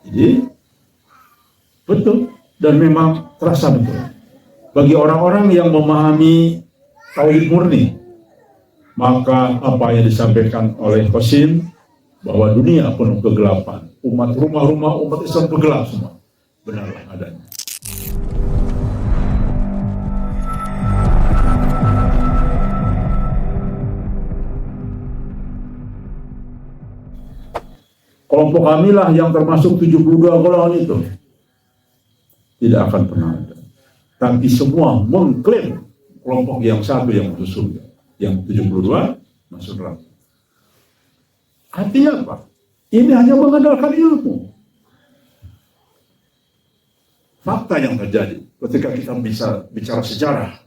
Jadi betul, dan memang terasa betul. Bagi orang-orang yang memahami tauhid murni, maka apa yang disampaikan oleh Qasim bahwa dunia penuh kegelapan, rumah-rumah umat Islam bergelap semua, benarlah adanya. Kelompok kamilah yang termasuk 72 golongan itu tidak akan pernah ada. Tapi semua mengklaim kelompok yang satu yang masuk surga, yang 72 masuk neraka. Artinya apa? Ini hanya mengandalkan ilmu. Fakta yang terjadi ketika kita bisa bicara sejarah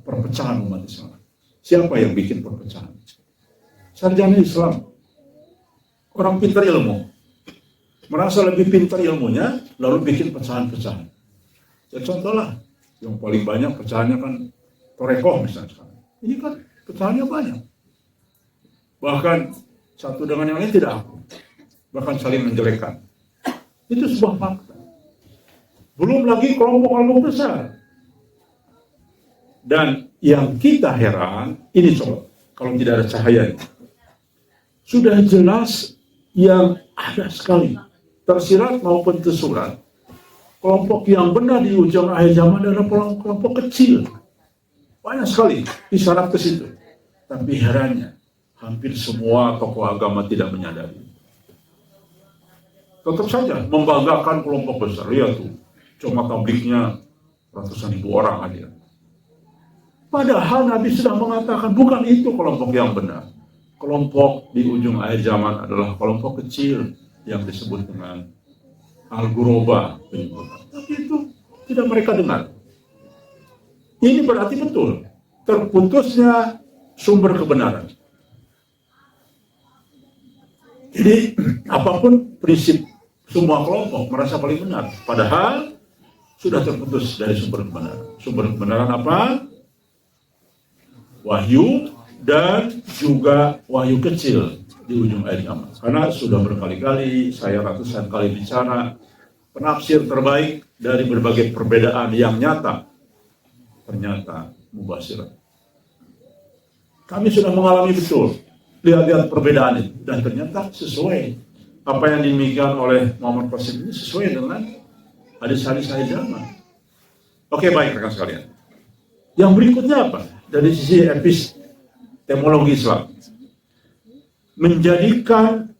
perpecahan umat Islam. Siapa yang bikin perpecahan? Sarjana Islam, orang pintar ilmu, merasa lebih pintar ilmunya, lalu bikin pecahan-pecahan. Ya contohlah, yang paling banyak pecahannya kan Torekoh misalnya sekarang. Ini kan pecahannya banyak. Bahkan satu dengan yang lain tidak akur. Bahkan saling menjelekkan. Itu sebuah fakta. Belum lagi kelompok-kelompok besar. Dan yang kita heran, ini coba, kalau tidak ada cahaya ini. Sudah jelas yang ada sekali, tersirat maupun tersurat, kelompok yang benar di ujung akhir zaman adalah kelompok kecil. Banyak sekali isyarat ke situ. Tapi herannya, hampir semua tokoh agama tidak menyadari. Tetap saja membanggakan kelompok besar. Lihat tuh, cuma tabliknya ratusan ribu orang hadir. Padahal Nabi sudah mengatakan bukan itu kelompok yang benar. Kelompok di ujung akhir zaman adalah kelompok kecil yang disebut dengan Al-Ghuraba. Tapi itu tidak mereka dengar. Ini berarti betul terputusnya sumber kebenaran. Jadi apapun prinsip semua kelompok merasa paling benar, padahal sudah terputus dari sumber kebenaran. Sumber kebenaran apa? Wahyu dan juga wahyu kecil di ujung akhir zaman. Karena sudah berkali-kali saya ratusan kali bicara, penafsir terbaik dari berbagai perbedaan yang nyata ternyata mubasyirat. Kami sudah mengalami betul lihat-lihat perbedaan itu dan ternyata sesuai apa yang dimiliki oleh Muhammad Qasim ini sesuai dengan hadis-hadis akhir zaman. Oke, baik rekan sekalian. Yang berikutnya apa? Dari sisi epistemologi Islam, menjadikan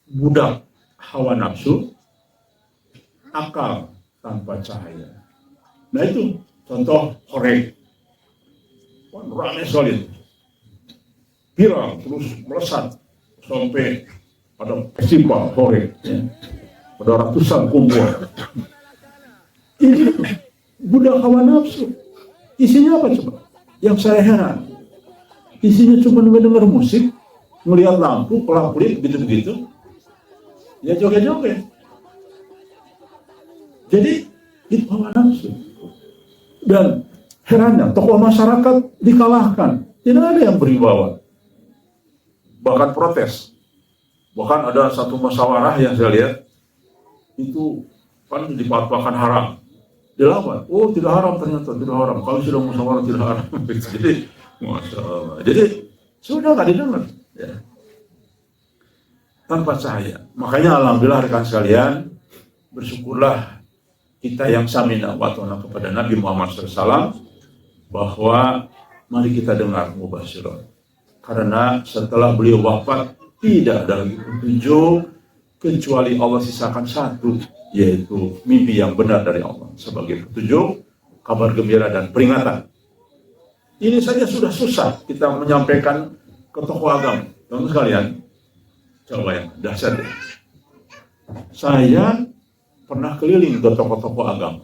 budak hawa nafsu, akal tanpa cahaya. Nah itu contoh Horeg. Ramai sekali, viral terus melesat sampai ada festival Horeg, ya. Ada ratusan kumpul. Ini budak hawa nafsu. Isinya apa coba? Yang saya heran, isinya cuma mendengar musik, melihat lampu, kelap-kelip, begitu-begitu, ya joget-joget. Jadi itu hawa nafsu. Dan herannya, tokoh masyarakat dikalahkan, tidak ada yang berwibawa, bahkan protes. Bahkan ada satu musyawarah yang saya lihat, itu kan dipatwakan haram. Dilawan, oh tidak haram ternyata, tidak haram. Kalau sudah musyawarah tidak haram. Jadi, Masya Allah. Jadi, sudah nggak didengar. Ya. Tanpa cahaya. Makanya alhamdulillah rekan sekalian, bersyukurlah kita yang samina wa ta'na kepada Nabi Muhammad SAW, bahwa mari kita dengar mubasyirat. Karena setelah beliau wafat, tidak ada lagi petunjuk, kecuali Allah sisakan satu, yaitu mimpi yang benar dari Allah sebagai petunjuk, kabar gembira dan peringatan. Ini saja sudah susah kita menyampaikan ke tokoh agama. Teman-teman sekalian, coba yang dahsyat ya. Saya pernah keliling ke tokoh-tokoh agama.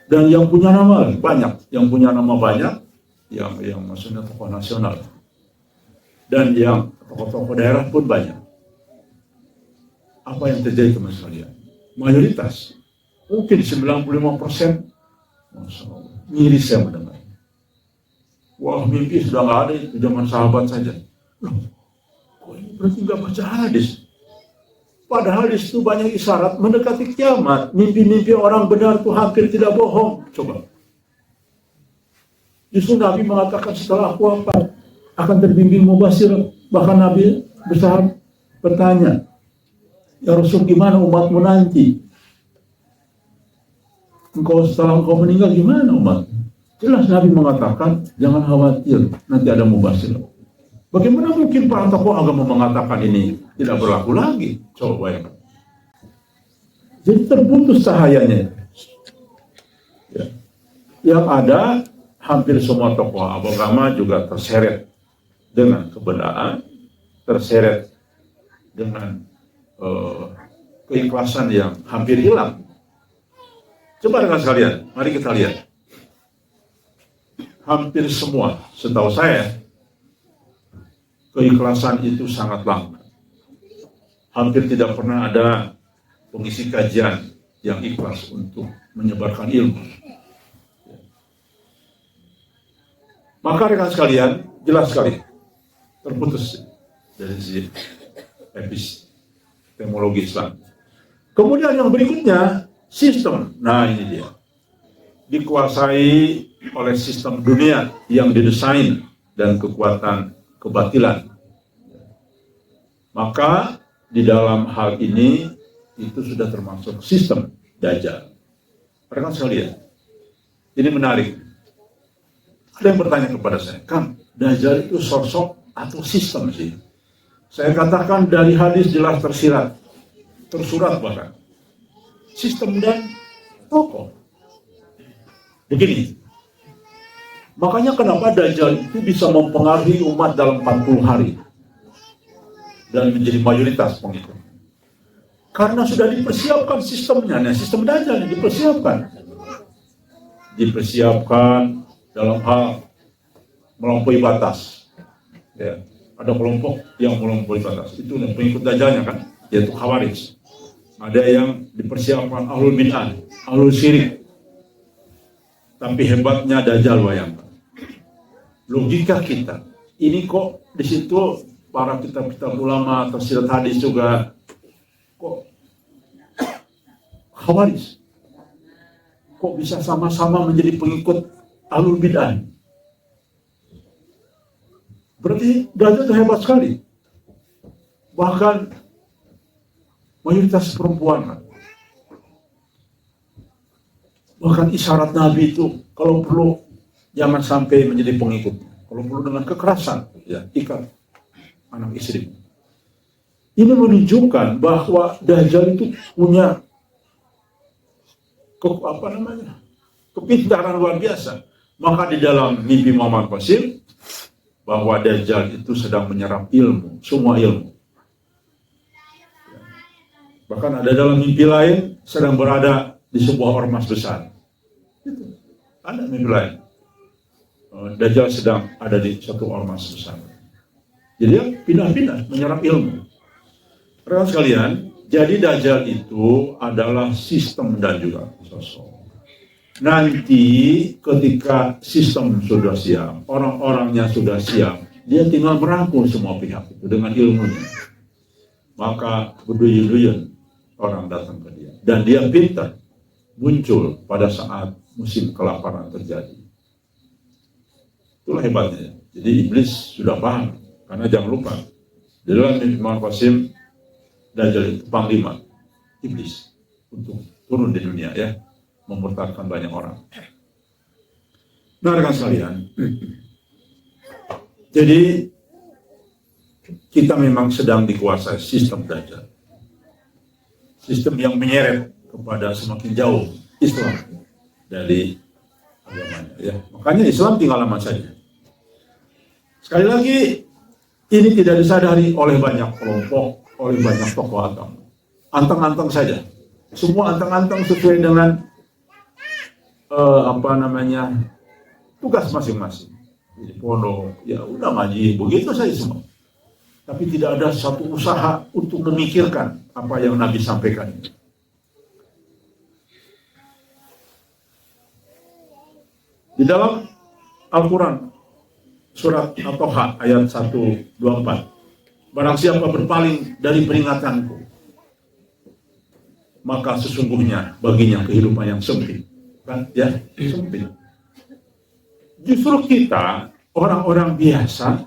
Dan yang punya nama banyak, yang punya nama banyak, yang maksudnya tokoh nasional. Dan yang tokoh-tokoh daerah pun banyak. Apa yang terjadi teman sekalian? Mayoritas, mungkin 95%, Masya Allah, miris saya mendengar. Wah, mimpi sudah nggak ada, itu zaman sahabat saja. Loh, kok ini berarti nggak baca hadis? Padahal di situ banyak isyarat mendekati kiamat. Mimpi-mimpi orang benar itu hampir tidak bohong. Coba. Justru Nabi mengatakan setelah aku wafat akan terbimbing mubasir. Bahkan Nabi besar bertanya, ya Rasul, gimana umatmu nanti? Setelah engkau meninggal gimana umat? Jelas Nabi mengatakan, jangan khawatir, nanti ada mubasir. Bagaimana mungkin para tokoh agama mengatakan ini tidak berlaku lagi? Coba bayangkan. Jadi terputus cahayanya. Ya. Yang ada, hampir semua tokoh agama juga terseret dengan kebenaran, terseret dengan keikhlasan yang hampir hilang. Coba dengan sekalian, mari kita lihat. Hampir semua, setahu saya, keikhlasan itu sangat langka. Hampir tidak pernah ada pengisi kajian yang ikhlas untuk menyebarkan ilmu. Maka rekan sekalian, jelas sekali terputus dari sisi epistemologi Islam. Kemudian yang berikutnya, sistem. Nah ini dia. Dikuasai oleh sistem dunia yang didesain dan kekuatan kebatilan. Maka di dalam hal ini itu sudah termasuk sistem Dajjal. Rekan sekalian, ini menarik. Ada yang bertanya kepada saya, Kang, Dajjal itu sosok atau sistem sih? Saya katakan dari hadis jelas tersurat bahkan. Sistem dan tokoh. Begini, makanya kenapa Dajjal itu bisa mempengaruhi umat dalam 40 hari dan menjadi mayoritas pengikut. Karena sudah dipersiapkan sistemnya. Nah, sistem Dajjal dipersiapkan dalam hal melampaui batas. Ya, ada kelompok yang melampaui batas. Itu yang pengikut Dajjalnya kan, yaitu Khawarij. Ada yang dipersiapkan ahlul bid'ah, ahlul syirik. Tapi hebatnya Dajjal, bayangkan. Logika kita, ini kok di situ para kitab-kitab ulama tafsir hadis juga kok Khawarij. Kok bisa sama-sama menjadi pengikut ahlul bid'ah? Berarti Dajjal itu hebat sekali. Bahkan mayoritas perempuan. Bahkan isyarat Nabi itu kalau perlu jangan sampai menjadi pengikut. Kalau perlu dengan kekerasan, ya ikat anak istri. Ini menunjukkan bahwa Dajjal itu punya kepintaran luar biasa. Maka di dalam mimpi Muhammad Qasim bahwa Dajjal itu sedang menyerap ilmu, semua ilmu. Bahkan ada dalam mimpi lain sedang berada di sebuah ormas besar. Ada mimpi lain. Dajjal sedang ada di satu ormas besar. Jadi dia pindah-pindah menyerap ilmu. Rekan sekalian, jadi Dajjal itu adalah sistem dan juga sosok. Nanti ketika sistem sudah siap, orang-orangnya sudah siap, dia tinggal merangkul semua pihak itu dengan ilmunya. Maka berduyun-duyun orang datang ke dia. Dan dia pintar muncul pada saat musim kelaparan terjadi. Itulah hebatnya. Jadi iblis sudah paham. Karena jangan lupa, di dalam mimpi Muhammad Qasim, Dajjal itu panglima iblis untuk turun di dunia, ya, memurtadkan banyak orang. Nah, rekan sekalian, jadi kita memang sedang dikuasai sistem Dajjal. Sistem yang menyeret kepada semakin jauh Islam dari agamanya, ya. Makanya Islam tinggal lama saja. Sekali lagi, ini tidak disadari oleh banyak kelompok, oleh banyak tokoh agama. Anteng-anteng saja. Semua anteng-anteng sesuai dengan tugas masing-masing. Di pondok, ya udah ngaji, begitu saja semua. Tapi tidak ada satu usaha untuk memikirkan apa yang Nabi sampaikan. Di dalam Al-Quran, surat At-Toha ayat 124, barang siapa berpaling dari peringatanku, maka sesungguhnya baginya kehidupan yang sempit. Kan? Ya, sempit. Justru kita, orang-orang biasa,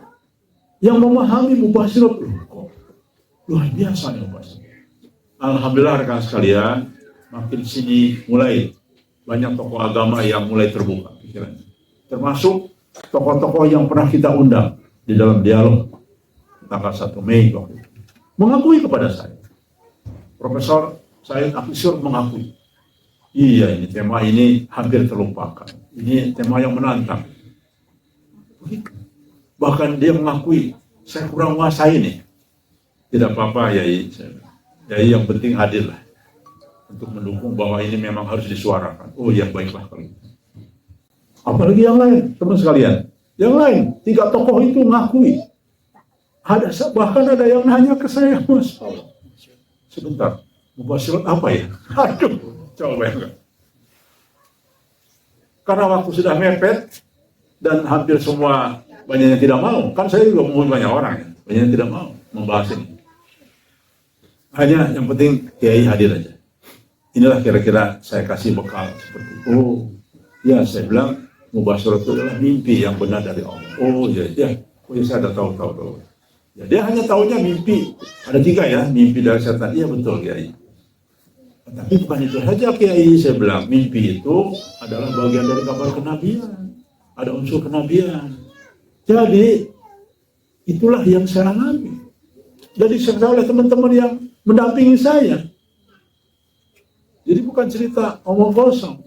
yang memahami mubasyirat, luar biasa nih mubasyirat. Alhamdulillah rekan sekalian, makin sini mulai banyak tokoh agama yang mulai terbuka pikirannya. Termasuk tokoh-tokoh yang pernah kita undang di dalam dialog tanggal 1 Mei waktu itu. Mengakui kepada saya. Profesor Said Akisur mengakui. Iya, ini tema ini hampir terlupakan. Ini tema yang menantang. Bahkan dia mengakui, saya kurang menguasai ini. Tidak apa-apa, Yai. Yai yang penting hadir lah. Untuk mendukung bahwa ini memang harus disuarakan. Oh ya, baiklah kalau itu. Apalagi yang lain, teman sekalian. Yang lain, 3 tokoh itu mengakui. Bahkan ada yang nanya ke saya, Mas. Sebentar, mubasyirat apa ya? Aduh, coba bayangkan. Karena waktu sudah mepet, dan hampir semua banyak yang tidak mau. Kan saya juga mau banyak orang ya. Banyak yang tidak mau membahas ini. Hanya yang penting Kiai hadir aja. Inilah kira-kira saya kasih bekal seperti itu. Oh, ya saya bilang mubasyirat itu adalah mimpi yang benar dari Allah. Oh ya, oh ya saya ada tahu. Ya, dia hanya tahunya mimpi. Ada 3 ya, mimpi dari setan. Iya betul Kiai. Tapi bukan itu saja Kiai, saya bilang mimpi itu adalah bagian dari kabar kenabian. Ada unsur kenabian. Jadi itulah yang saya alami. Jadi disertai oleh teman-teman yang mendampingi saya. Jadi bukan cerita omong kosong.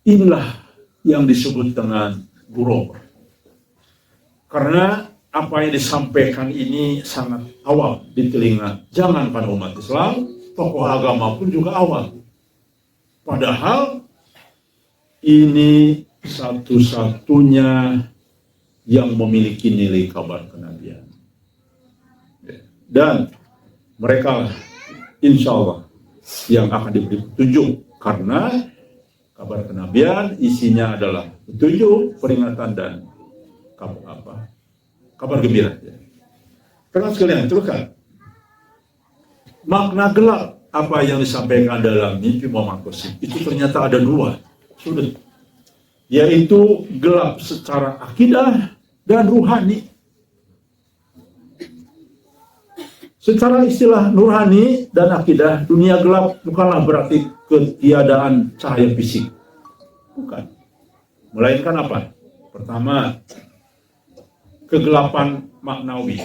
Inilah yang disebut dengan gurur. Karena apa yang disampaikan ini sangat awam di telinga. Jangankan umat Islam, tokoh agama pun juga awam. Padahal ini satu-satunya yang memiliki nilai kabar kenabian. Dan mereka insya Allah yang akan diberi petunjuk, karena kabar kenabian isinya adalah petunjuk, peringatan, dan kabar gembira. Karena sekalian teruskan makna gelap apa yang disampaikan dalam mimpi Muhammad Qasim itu ternyata ada 2 sudut, yaitu gelap secara akidah dan ruhani. Secara istilah nurani dan akidah, dunia gelap bukanlah berarti ketiadaan cahaya fisik. Bukan. Melainkan apa? Pertama, kegelapan maknawi.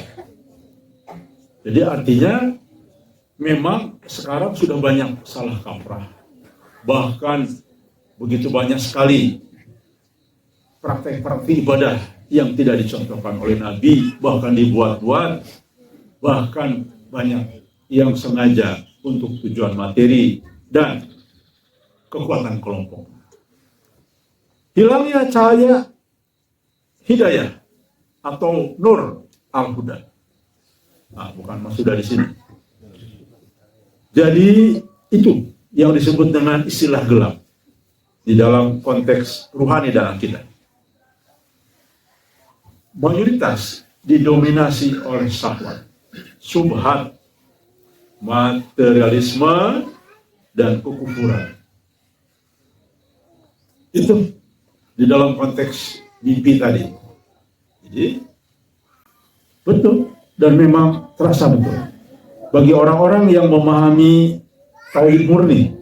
Jadi artinya memang sekarang sudah banyak salah kaprah. Bahkan begitu banyak sekali praktek-praktek ibadah yang tidak dicontohkan oleh Nabi, bahkan dibuat-buat. Bahkan banyak yang sengaja untuk tujuan materi dan kekuatan kelompok. Hilangnya cahaya hidayah atau nur al-huda. Nah, bukan maksud dari sini. Jadi itu yang disebut dengan istilah gelap di dalam konteks ruhani dan akidah. Mayoritas didominasi oleh syahwat, subhat, materialisme, dan kekufuran. Itu di dalam konteks mimpi tadi. Jadi betul dan memang terasa betul bagi orang-orang yang memahami tauhid murni.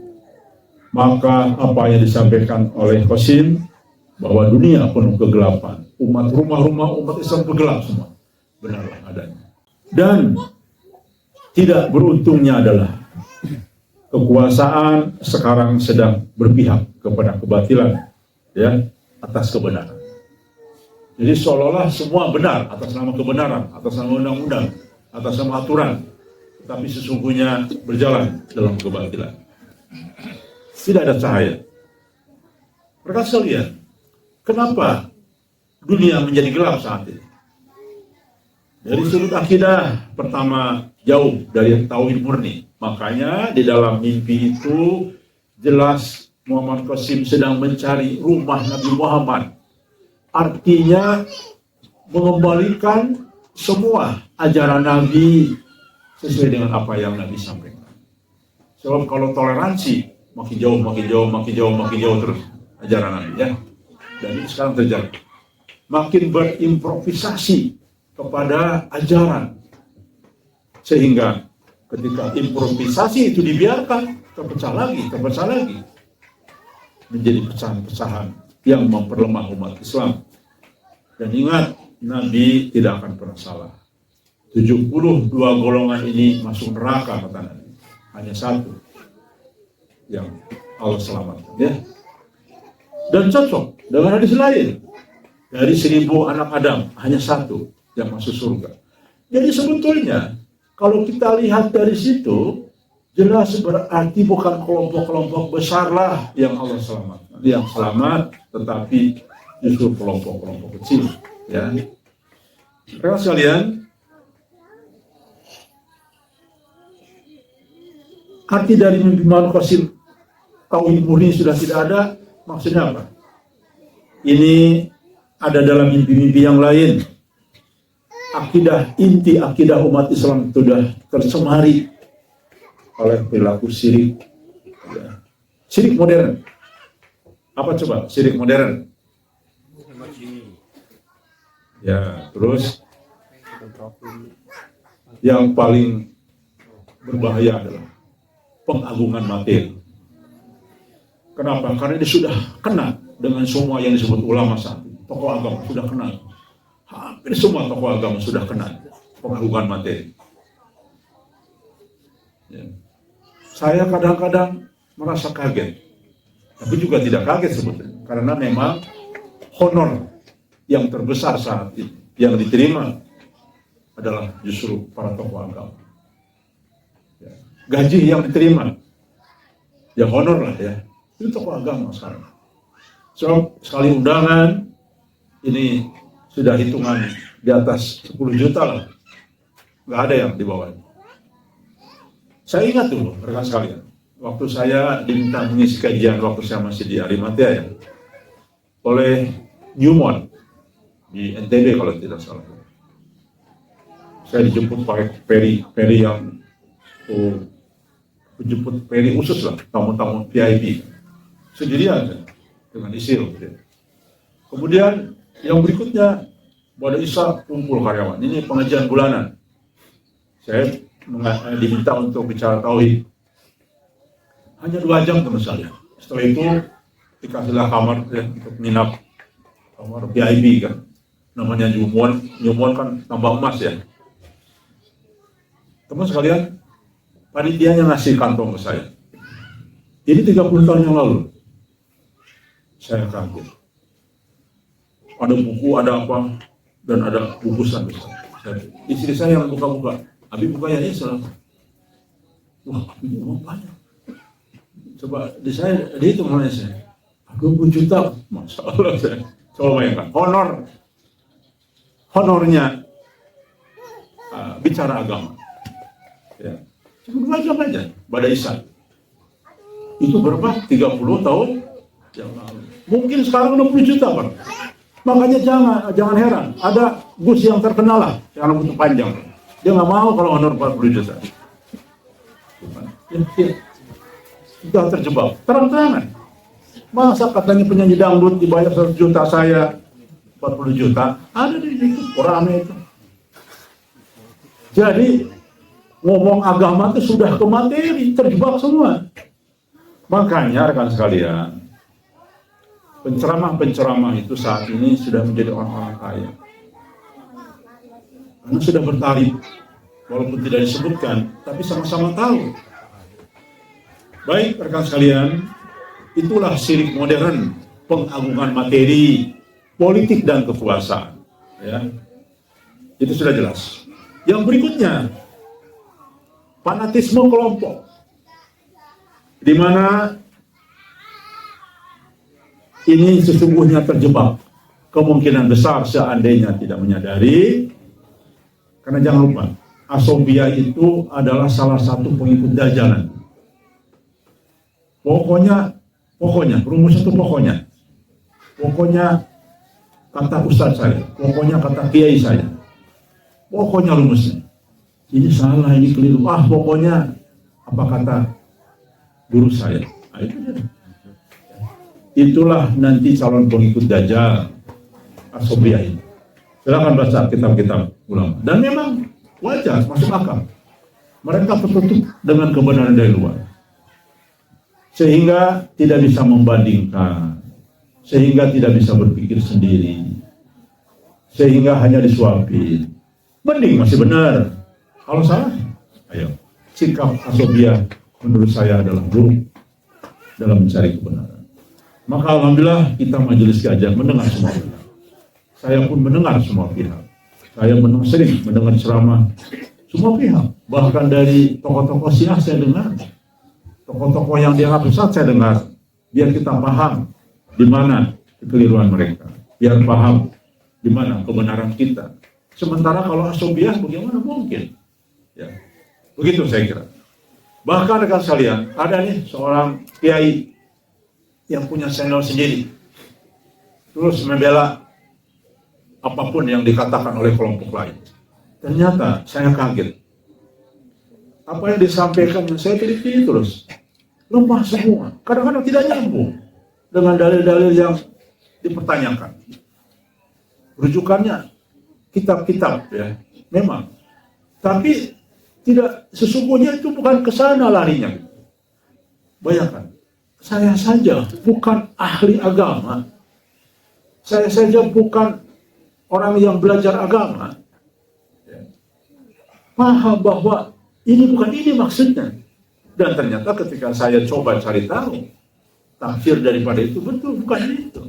Maka apa yang disampaikan oleh Qasim bahwa dunia penuh kegelapan, rumah-rumah umat Islam bergelap semua, benarlah adanya. Dan tidak beruntungnya adalah kekuasaan sekarang sedang berpihak kepada kebatilan, ya, atas kebenaran. Jadi seolah-olah semua benar atas nama kebenaran, atas nama undang-undang, atas nama aturan, tapi sesungguhnya berjalan dalam kebatilan. Tidak ada cahaya. Mereka sekalian, kenapa dunia menjadi gelap saat ini? Dari sudut akidah, pertama jauh dari tauhid murni. Makanya di dalam mimpi itu jelas Muhammad Qasim sedang mencari rumah Nabi Muhammad. Artinya mengembalikan semua ajaran Nabi sesuai dengan apa yang Nabi sampaikan. Sebab kalau toleransi makin jauh, makin jauh, makin jauh, makin jauh terus ajaran Nabi ya. Dan itu sekarang terjadi. Makin berimprovisasi kepada ajaran. Sehingga ketika improvisasi itu dibiarkan, terpecah lagi. Menjadi pecahan-pecahan yang memperlemah umat Islam. Dan ingat, Nabi tidak akan pernah salah. 72 golongan ini masuk neraka, kata Nabi. Hanya satu yang Allah selamatkan. Ya. Dan cocok dengan hadis lain. Dari 1000 anak Adam, hanya satu yang masuk surga. Jadi sebetulnya, kalau kita lihat dari situ, jelas berarti bukan kelompok-kelompok besar lah yang Allah selamatkan. Yang selamat, tetapi justru kelompok-kelompok kecil. Ya. Rekan sekalian, arti dari mimpi Ma'ruf Qasim tauhid murni sudah tidak ada, maksudnya apa? Ini ada dalam mimpi-mimpi yang lain. Inti akidah umat Islam sudah tercemari oleh perilaku syirik. Syirik modern. Apa coba syirik modern? Ya, terus yang paling berbahaya adalah pengagungan materi. Kenapa? Karena dia sudah kena dengan semua yang disebut ulama saat ini. Tokoh agama sudah kena. Hampir semua tokoh agama sudah kena pengagungan materi. Ya. Saya kadang-kadang merasa kaget, tapi juga tidak kaget sebetulnya, karena memang honor yang terbesar saat ini yang diterima adalah justru para tokoh agama. Ya. Gaji yang diterima, ya honor lah ya, itu tokoh agama sekarang. So, sekali undangan ini sudah hitungan di atas 10 juta lah, nggak ada yang di bawah. Saya ingat dulu rekan sekalian, waktu saya diminta mengisi kajian waktu saya masih di Arimatea ya, oleh Newmont di NTB kalau tidak salah. Saya dijemput pakai peri yang menjemput peri khusus lah, tamu-tamu VIP sendirian dengan isil. Kemudian yang berikutnya pada Isa kumpul karyawan. Ini pengajian bulanan. Saya diminta untuk bicara tauhid. Hanya 2 jam teman sekalian. Setelah itu dikasihlah kamar ya, untuk nginap, kamar VIP kan. Namanya Newmont kan tambang emas ya. Teman sekalian, panitianya ngasih kantong ke saya. Ini 30 tahun yang lalu. Saya kaget. Ada buku, ada apa, dan ada bungkusan. Istri saya yang buka-buka. Abi buka ya Islam. Wah, ini uang banyak. Coba dihitung mana saya. 20 juta, Masya Allah saya. Coba bayangkan, honornya bicara agama. Ya. Cuma 2 jam aja, pada Isa. Itu berapa? 30 tahun yang lalu. Mungkin sekarang 20 juta, Pak. Makanya jangan heran, ada Gus yang terkenal lah, yang rambut panjang. Dia nggak mau kalau honor 40 juta. Ya. Sudah terjebak, terang-terangan. Masa katanya penyanyi dangdut dibayar 100 juta, saya 40 juta, ada di situ, orangnya itu. Jadi, ngomong agama itu sudah ke materi, terjebak semua. Makanya rekan sekalian, penceramah-penceramah itu saat ini sudah menjadi orang-orang kaya. Karena sudah bertarif, walaupun tidak disebutkan, tapi sama-sama tahu. Baik rekan sekalian, itulah syirik modern, pengagungan materi, politik dan kekuasaan. Ya. Itu sudah jelas. Yang berikutnya, fanatisme kelompok. Di mana ini sesungguhnya terjebak. Kemungkinan besar seandainya tidak menyadari, karena jangan lupa, Asobia itu adalah salah satu pengikut Dajalan. Pokoknya, rumus itu pokoknya kata ustadz saya, pokoknya kata kiai saya, pokoknya rumusnya. Ini salah, ini keliru. Pokoknya apa kata guru saya. Nah, itu dia. Itulah nanti calon pengikut Dajjal, Asobiyah ini. Silakan baca kitab-kitab ulama. Dan memang wajar, masuk akal. Mereka tertutup dengan kebenaran dari luar. Sehingga tidak bisa membandingkan. Sehingga tidak bisa berpikir sendiri. Sehingga hanya disuapin. Mending masih benar. Kalau salah, ayo. Sikap Asobiyah menurut saya adalah buruk dalam mencari kebenaran. Maka alhamdulillah kita Majelis Gajah mendengar semua pihak. Saya pun mendengar semua pihak. Saya sering mendengar ceramah semua pihak. Bahkan dari tokoh-tokoh Syiah saya dengar. Tokoh-tokoh yang dianggap sesat saya dengar. Biar kita paham di mana kekeliruan mereka. Biar paham di mana kebenaran kita. Sementara kalau Asobiyah bagaimana mungkin? Ya. Begitu saya kira. Bahkan rekan sekalian, ada nih seorang kiai yang punya channel sendiri, terus membela apapun yang dikatakan oleh kelompok lain. Ternyata saya kaget. Apa yang disampaikan saya teliti terus lemah semua. Kadang-kadang tidak nyambung dengan dalil-dalil yang dipertanyakan. Rujukannya kitab-kitab ya, memang. Tapi tidak, sesungguhnya itu bukan ke sana larinya. Bayangkan. Saya saja bukan ahli agama. Saya saja bukan orang yang belajar agama. Paham bahwa ini bukan ini maksudnya. Dan ternyata ketika saya coba cari tahu, tafsir daripada itu betul bukan itu.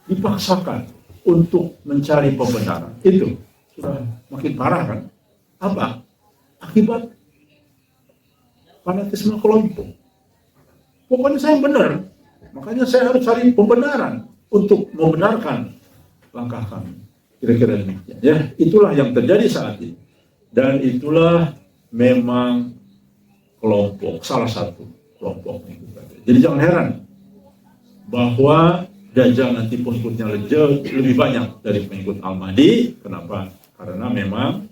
Dipaksakan untuk mencari pembenaran. Itu sudah makin parah kan? Apa? Akibat fanatisme kelompok. Pokoknya saya benar, makanya saya harus cari pembenaran untuk membenarkan langkah kami. Kira-kira demikian. Ya, itulah yang terjadi saat ini. Dan itulah memang kelompok, salah satu kelompok. Jadi jangan heran bahwa Dajjal nanti pengikutnya lebih banyak dari pengikut Al-Mahdi. Kenapa? Karena memang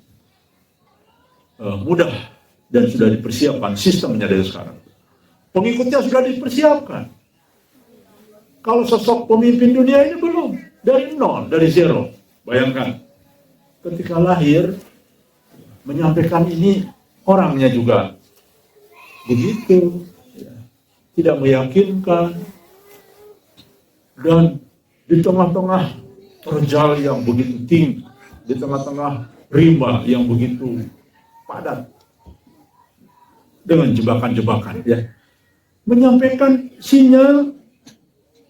mudah dan sudah dipersiapkan sistemnya dari sekarang. Pengikutnya sudah dipersiapkan. Kalau sosok pemimpin dunia ini belum. Dari nol, dari zero. Bayangkan. Ketika lahir, menyampaikan ini, orangnya juga begitu. Ya, tidak meyakinkan. Dan di tengah-tengah terjal yang begitu tinggi. Di tengah-tengah rimba yang begitu padat. Dengan jebakan-jebakan. Ya. Menyampaikan sinyal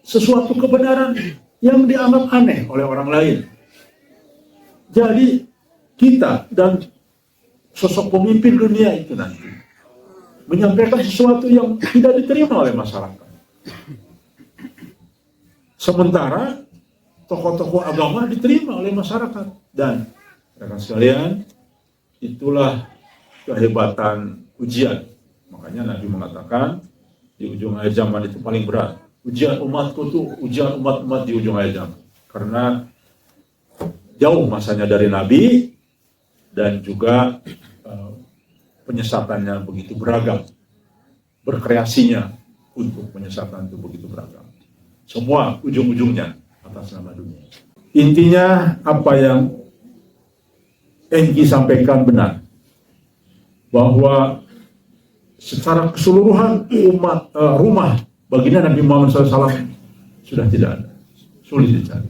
sesuatu kebenaran yang dianggap aneh oleh orang lain. Jadi kita dan sosok pemimpin dunia itu nanti menyampaikan sesuatu yang tidak diterima oleh masyarakat. Sementara tokoh-tokoh agama diterima oleh masyarakat. Dan rekan sekalian, itulah kehebatan ujian. Makanya Nabi mengatakan di ujung akhir zaman itu paling berat. Ujian umatku tuh ujian umat-umat di ujung akhir zaman. Karena jauh masanya dari Nabi dan juga penyesatannya begitu beragam. Berkreasinya untuk penyesatan itu begitu beragam. Semua ujung-ujungnya atas nama dunia. Intinya apa yang Engki sampaikan benar. Bahwa secara keseluruhan rumah baginda Nabi Muhammad SAW sudah tidak ada, sulit dicari.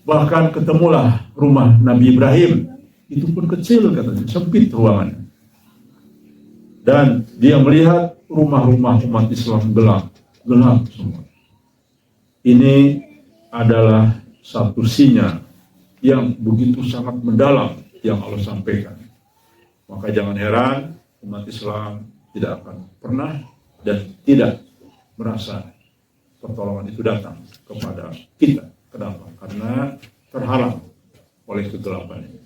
Bahkan ketemulah rumah Nabi Ibrahim, itu pun kecil katanya, sempit ruangannya. Dan dia melihat rumah-rumah umat Islam gelap semua. Ini adalah satu sinyal yang begitu sangat mendalam yang Allah sampaikan. Maka jangan heran umat Islam tidak akan pernah dan tidak merasa pertolongan itu datang kepada kita. Kenapa? Karena terhalang oleh kegelapan ini.